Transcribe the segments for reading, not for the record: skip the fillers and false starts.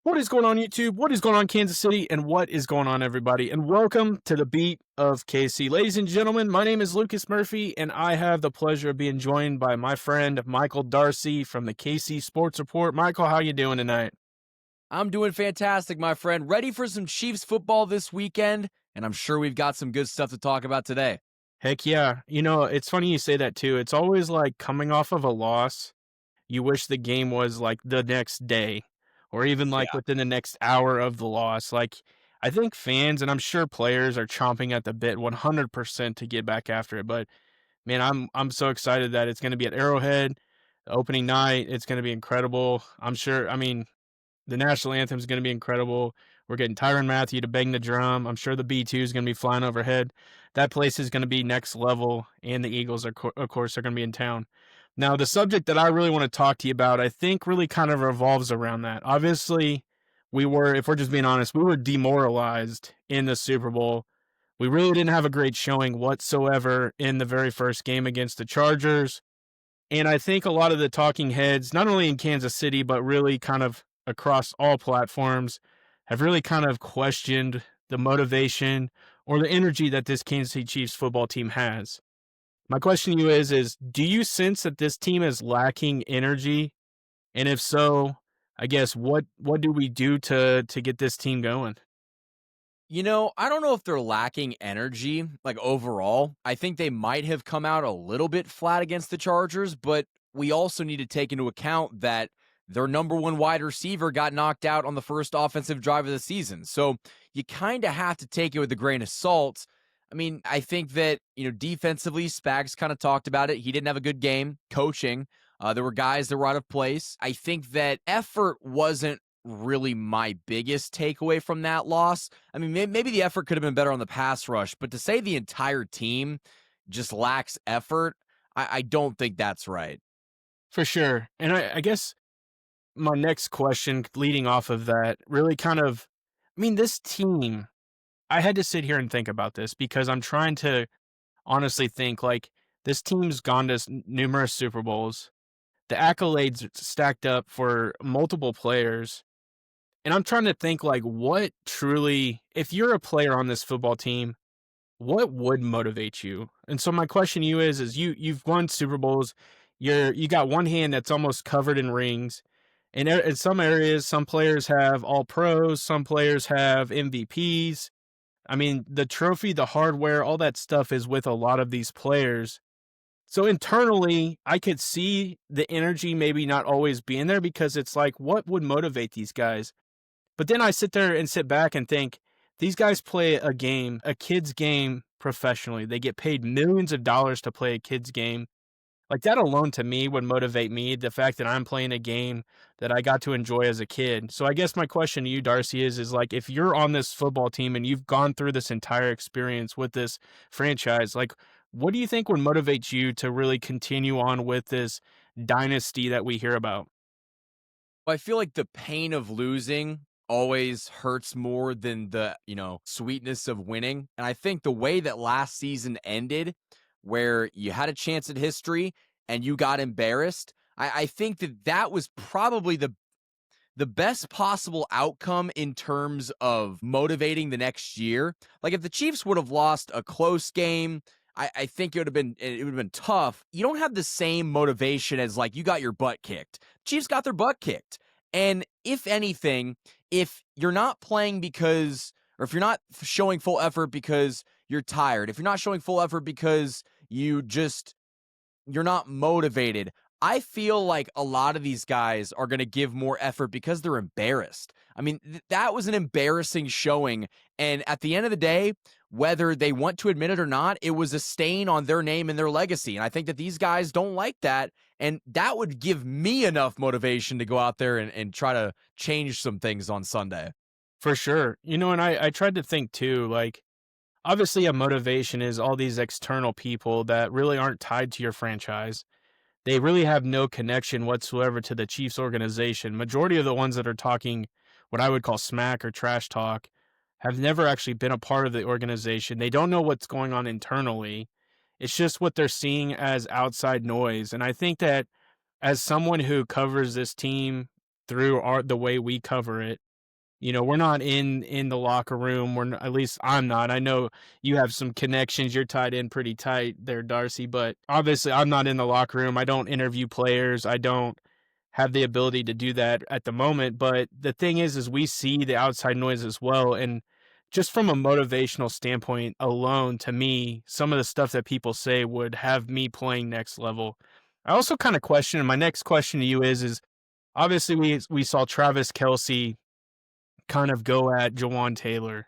What is going on, YouTube? What is going on, Kansas City? And what is going on, everybody? And welcome to the Beat of KC. Ladies and gentlemen, my name is Lucas Murphy, and I have the pleasure of being joined by my friend Michael Darcy from the KC Sports Report. Michael, how you doing tonight? I'm doing fantastic, my friend. Ready for some Chiefs football this weekend, and I'm sure we've got some good stuff to talk about today. Heck yeah. It's funny you say that too. It's always like coming off of a loss, you wish the game was like the next day or even like Yeah. within the next hour of the loss. Like, I think fans and I'm sure players are chomping at the bit 100% to get back after it. But man, I'm so excited that it's going to be at Arrowhead, the opening night. It's going to be incredible. I'm sure. I mean, the national anthem is going to be incredible. We're getting Tyrann Mathieu to bang the drum. I'm sure the B2 is going to be flying overhead. That place is going to be next level, and the Eagles, of course, are going to be in town. Now, the subject that I really want to talk to you about, I think really kind of revolves around that. Obviously, if we're just being honest, we were demoralized in the Super Bowl. We really didn't have a great showing whatsoever in the very first game against the Chargers. And I think a lot of the talking heads, not only in Kansas City, but really kind of across all platforms, have really kind of questioned the motivation or the energy that this Kansas City Chiefs football team has. My question to you is do you sense that this team is lacking energy? And if so, I guess what do we do to get this team going? I don't know if they're lacking energy, like overall. I think they might have come out a little bit flat against the Chargers, but we also need to take into account that their number one wide receiver got knocked out on the first offensive drive of the season. So you kind of have to take it with a grain of salt. I mean, I think that, defensively, Spags kind of talked about it. He didn't have a good game coaching. There were guys that were out of place. I think that effort wasn't really my biggest takeaway from that loss. I mean, maybe the effort could have been better on the pass rush, but to say the entire team just lacks effort, I don't think that's right. For sure. And I guess my next question leading off of that really kind of, I mean, this team, I had to sit here and think about this because I'm trying to honestly think like this team's gone to numerous Super Bowls. The accolades stacked up for multiple players. And I'm trying to think like what truly, if you're a player on this football team, what would motivate you? And so my question to you is you've won Super Bowls. You got one hand that's almost covered in rings. And in some areas, some players have all pros, some players have MVPs. I mean, the trophy, the hardware, all that stuff is with a lot of these players. So internally, I could see the energy maybe not always being there because it's like, what would motivate these guys? But then I sit there and sit back and think, these guys play a game, a kid's game professionally. They get paid millions of dollars to play a kid's game. Like that alone to me would motivate me, the fact that I'm playing a game that I got to enjoy as a kid. So I guess my question to you, Darcy, is like if you're on this football team and you've gone through this entire experience with this franchise, like what do you think would motivate you to really continue on with this dynasty that we hear about? I feel like the pain of losing always hurts more than the, sweetness of winning. And I think the way that last season ended, where you had a chance at history and you got embarrassed, I think that was probably the best possible outcome in terms of motivating the next year. Like if the Chiefs would have lost a close game, I think it would have been tough. You don't have the same motivation as like you got your butt kicked. Chiefs got their butt kicked. And if anything, if you're not playing because, or if you're not showing full effort because you're tired, if you're not showing full effort because you're not motivated, I feel like a lot of these guys are going to give more effort because they're embarrassed. I mean, that was an embarrassing showing. And at the end of the day, whether they want to admit it or not, it was a stain on their name and their legacy. And I think that these guys don't like that. And that would give me enough motivation to go out there and try to change some things on Sunday. For sure. And I tried to think too, like, obviously a motivation is all these external people that really aren't tied to your franchise. They really have no connection whatsoever to the Chiefs organization. Majority of the ones that are talking what I would call smack or trash talk have never actually been a part of the organization. They don't know what's going on internally. It's just what they're seeing as outside noise. And I think that as someone who covers this team through the way we cover it, We're not in the locker room. At least I'm not. I know you have some connections. You're tied in pretty tight there, Darcy. But obviously, I'm not in the locker room. I don't interview players. I don't have the ability to do that at the moment. But the thing is we see the outside noise as well. And just from a motivational standpoint alone, to me, some of the stuff that people say would have me playing next level. I also kind of question, and my next question to you is obviously we saw Travis Kelsey kind of go at Jawan Taylor.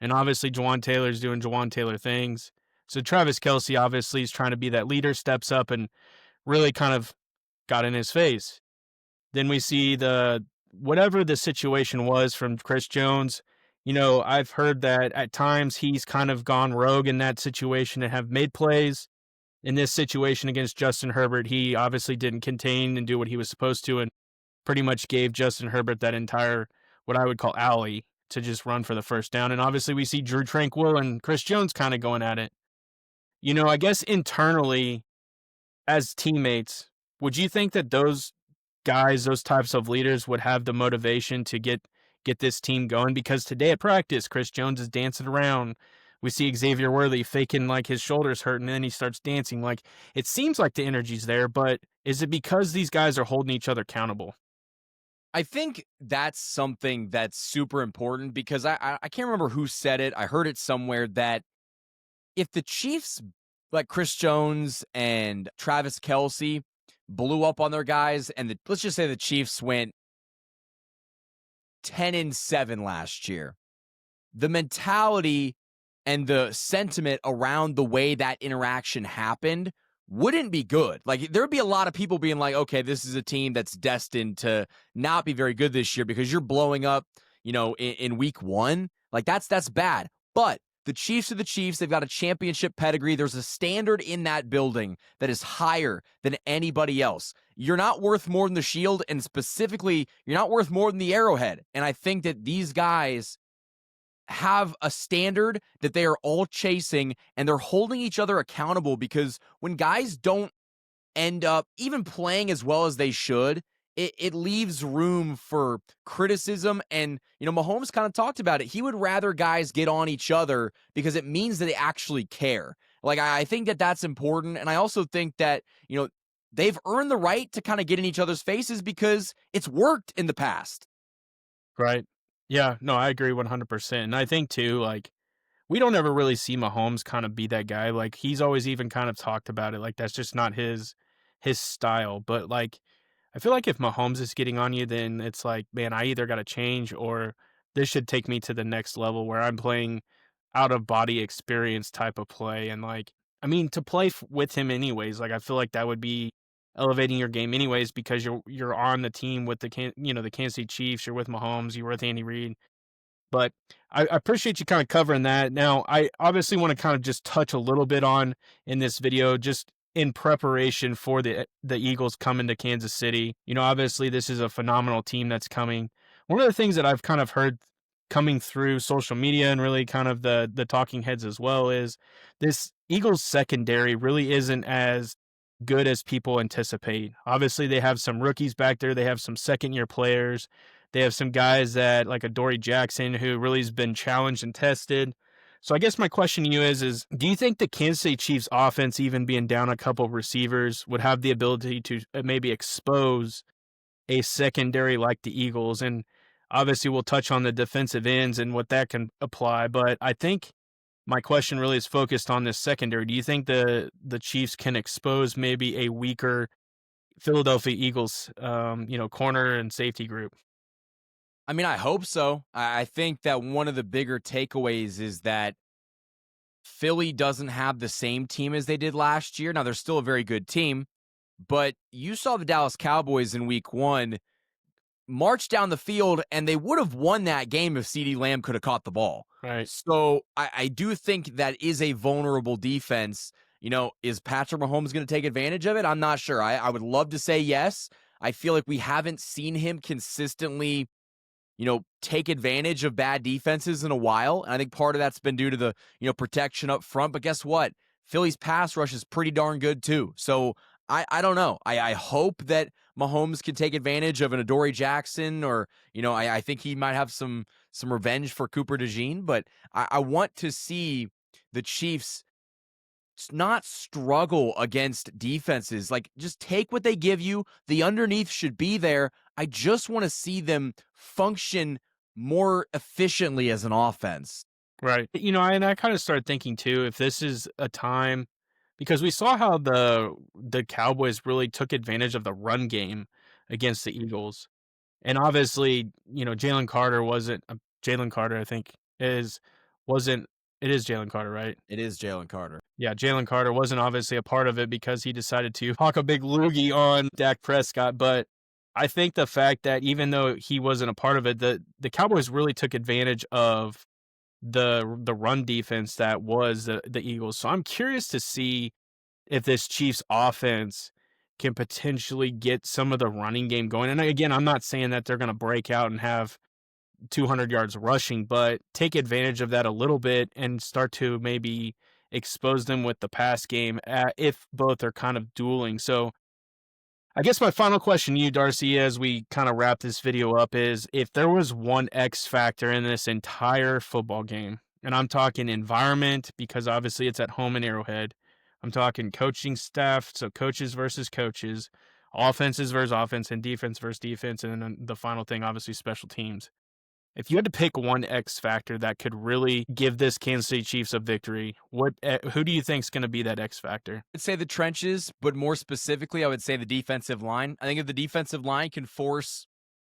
And obviously, Jawan Taylor's doing Jawan Taylor things. So Travis Kelsey obviously is trying to be that leader, steps up and really kind of got in his face. Then we see the whatever the situation was from Chris Jones. I've heard that at times he's kind of gone rogue in that situation and have made plays. In this situation against Justin Herbert, he obviously didn't contain and do what he was supposed to and pretty much gave Justin Herbert that entire, what I would call alley to just run for the first down. And obviously, we see Drew Tranquil and Chris Jones kind of going at it. I guess internally, as teammates, would you think that those guys, those types of leaders would have the motivation to get this team going? Because today at practice, Chris Jones is dancing around. We see Xavier Worthy faking like his shoulders hurt, and then he starts dancing. Like it seems like the energy's there, but is it because these guys are holding each other accountable? I think that's something that's super important because I can't remember who said it. I heard it somewhere that if the Chiefs, like Chris Jones and Travis Kelsey, blew up on their guys, and let's just say the Chiefs went 10-7 last year, the mentality and the sentiment around the way that interaction happened wouldn't be good. Like there would be a lot of people being like, okay, this is a team that's destined to not be very good this year because you're blowing up, in week 1. Like that's bad. But the Chiefs are the Chiefs. They've got a championship pedigree. There's a standard in that building that is higher than anybody else. You're not worth more than the Shield, and specifically, you're not worth more than the Arrowhead. And I think that these guys have a standard that they are all chasing, and they're holding each other accountable because when guys don't end up even playing as well as they should, it leaves room for criticism. And, Mahomes kind of talked about it. He would rather guys get on each other because it means that they actually care. Like, I think that that's important. And I also think that, they've earned the right to kind of get in each other's faces because it's worked in the past. Right. Yeah, no, I agree 100%. And I think too, like, we don't ever really see Mahomes kind of be that guy. Like, he's always even kind of talked about it. Like, that's just not his style. But like, I feel like if Mahomes is getting on you, then it's like, man, I either got to change or this should take me to the next level where I'm playing out of body experience type of play. And like, I mean, to play with him anyways, like I feel like that would be elevating your game anyways because you're on the team with the Kansas City Chiefs. You're with Mahomes. You're with Andy Reid. But I appreciate you kind of covering that. Now, I obviously want to kind of just touch a little bit on in this video, just in preparation for the Eagles coming to Kansas City. Obviously this is a phenomenal team that's coming. One of the things that I've kind of heard coming through social media and really kind of the talking heads as well is this Eagles secondary really isn't as good as people anticipate. Obviously, they have some rookies back there. They have some second year players. They have some guys that like a Dory Jackson who really has been challenged and tested. So I guess my question to you is do you think the Kansas City Chiefs offense, even being down a couple of receivers, would have the ability to maybe expose a secondary like the Eagles? And obviously we'll touch on the defensive ends and what that can apply, but I think my question really is focused on this secondary. Do you think the Chiefs can expose maybe a weaker Philadelphia Eagles, corner and safety group? I mean, I hope so. I think that one of the bigger takeaways is that Philly doesn't have the same team as they did last year. Now, they're still a very good team, but you saw the Dallas Cowboys in week 1 march down the field, and they would have won that game if CeeDee Lamb could have caught the ball. Right. So I do think that is a vulnerable defense. Is Patrick Mahomes going to take advantage of it? I'm not sure. I would love to say yes. I feel like we haven't seen him consistently take advantage of bad defenses in a while. And I think part of that's been due to the, protection up front. But guess what? Philly's pass rush is pretty darn good too. So I don't know. I hope that Mahomes can take advantage of an Adoree Jackson, or I think he might have some revenge for Cooper DeJean. But I want to see the Chiefs not struggle against defenses. Like, just take what they give you. The underneath should be there. I just want to see them function more efficiently as an offense. Right. And I kind of started thinking too, if this is a time because we saw how the Cowboys really took advantage of the run game against the Eagles. And obviously, Jalen Carter wasn't Jalen Carter, I think wasn't it is Jalen Carter, right? It is Jalen Carter. Yeah, Jalen Carter wasn't obviously a part of it because he decided to hawk a big loogie on Dak Prescott. But I think the fact that even though he wasn't a part of it, the Cowboys really took advantage of the run defense that was the Eagles. So I'm curious to see if this Chiefs offense can potentially get some of the running game going. And again, I'm not saying that they're going to break out and have 200 yards rushing, but take advantage of that a little bit and start to maybe expose them with the pass game if both are kind of dueling. So I guess my final question to you, Darcy, as we kind of wrap this video up is if there was one X factor in this entire football game, and I'm talking environment because obviously it's at home in Arrowhead. I'm talking coaching staff, so coaches versus coaches, offenses versus offense, and defense versus defense, and then the final thing, obviously, special teams. If you had to pick one X factor that could really give this Kansas City Chiefs a victory, who do you think is going to be that X factor? I'd say the trenches, but more specifically, I would say the defensive line. I think if the defensive line can force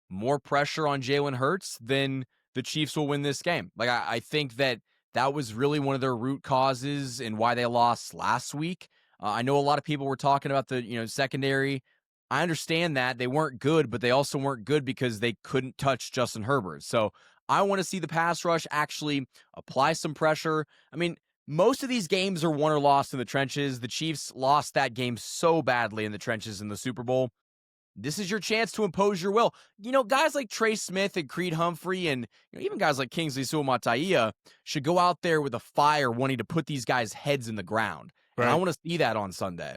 more pressure on Jalen Hurts, then the Chiefs will win this game. Like, I think that was really one of their root causes and why they lost last week. I know a lot of people were talking about the secondary. I understand that they weren't good, but they also weren't good because they couldn't touch Justin Herbert. So I want to see the pass rush actually apply some pressure. I mean, most of these games are won or lost in the trenches. The Chiefs lost that game so badly in the trenches in the Super Bowl. This is your chance to impose your will. Guys like Trey Smith and Creed Humphrey and even guys like Kingsley Suamataia should go out there with a fire wanting to put these guys' heads in the ground. And I Right. want to see that on Sunday.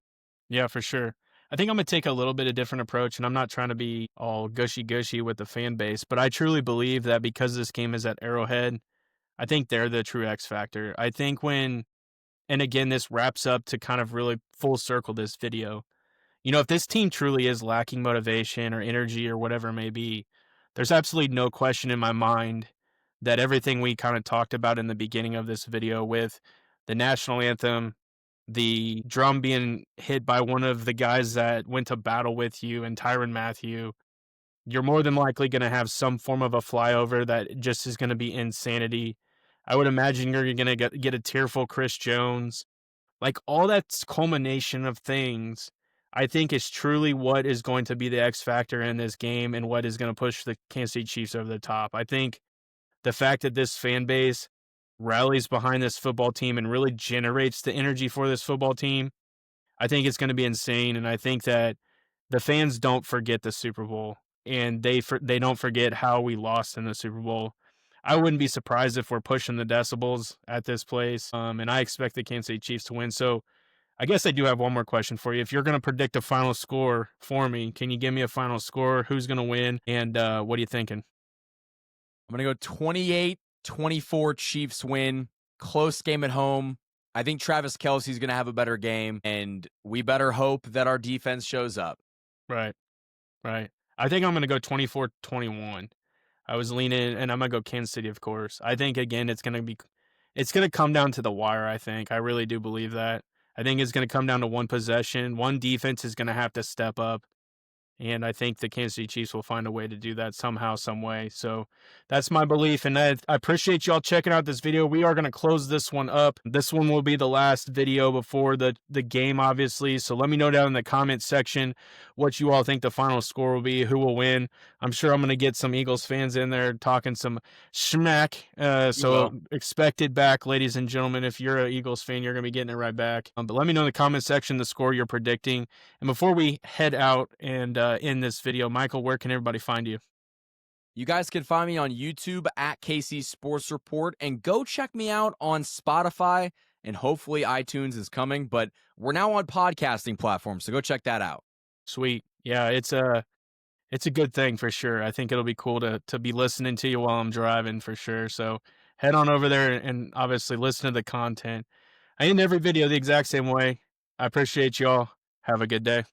Yeah, for sure. I think I'm gonna take a little bit of different approach, and I'm not trying to be all gushy with the fan base, but I truly believe that because this game is at Arrowhead, I think they're the true X factor. I think and again, this wraps up to kind of really full circle this video. If this team truly is lacking motivation or energy or whatever it may be, there's absolutely no question in my mind that everything we kind of talked about in the beginning of this video with the national anthem, the drum being hit by one of the guys that went to battle with you and Tyrann Mathieu, you're more than likely going to have some form of a flyover that just is going to be insanity. I would imagine you're going to get a tearful Chris Jones. Like all that's culmination of things, I think is truly what is going to be the X factor in this game and what is going to push the Kansas City Chiefs over the top. I think the fact that this fan base rallies behind this football team and really generates the energy for this football team, I think it's going to be insane. And I think that the fans don't forget the Super Bowl and they don't forget how we lost in the Super Bowl. I wouldn't be surprised if we're pushing the decibels at this place. And I expect the Kansas City Chiefs to win. So I guess I do have one more question for you. If you're going to predict a final score for me, can you give me a final score? Who's going to win? And what are you thinking? I'm going to go 28-24 Chiefs win. Close game at home. I think Travis Kelce's going to have a better game, and we better hope that our defense shows up. Right, right. I think I'm going to go 24-21. I was leaning, and I'm going to go Kansas City, of course. I think, again, it's going to come down to the wire, I think. I really do believe that. I think it's going to come down to one possession. One defense is going to have to step up. And I think the Kansas City Chiefs will find a way to do that somehow, some way. So that's my belief. And I appreciate y'all checking out this video. We are going to close this one up. This one will be the last video before the game, obviously. So let me know down in the comment section what you all think the final score will be, who will win. I'm sure I'm going to get some Eagles fans in there talking some schmack. You So will. expect it back, ladies and gentlemen. If you're an Eagles fan, you're going to be getting it right back. But let me know in the comment section the score you're predicting. And before we head out and end this video, Michael, where can everybody find you? You guys can find me on YouTube at KC Sports Report, and go check me out on Spotify, and hopefully iTunes is coming, but we're now on podcasting platforms, so go check that out. Sweet. Yeah, it's a good thing for sure. I think it'll be cool to be listening to you while I'm driving for sure. So head on over there and obviously listen to the content. I end every video the exact same way. I appreciate y'all. Have a good day.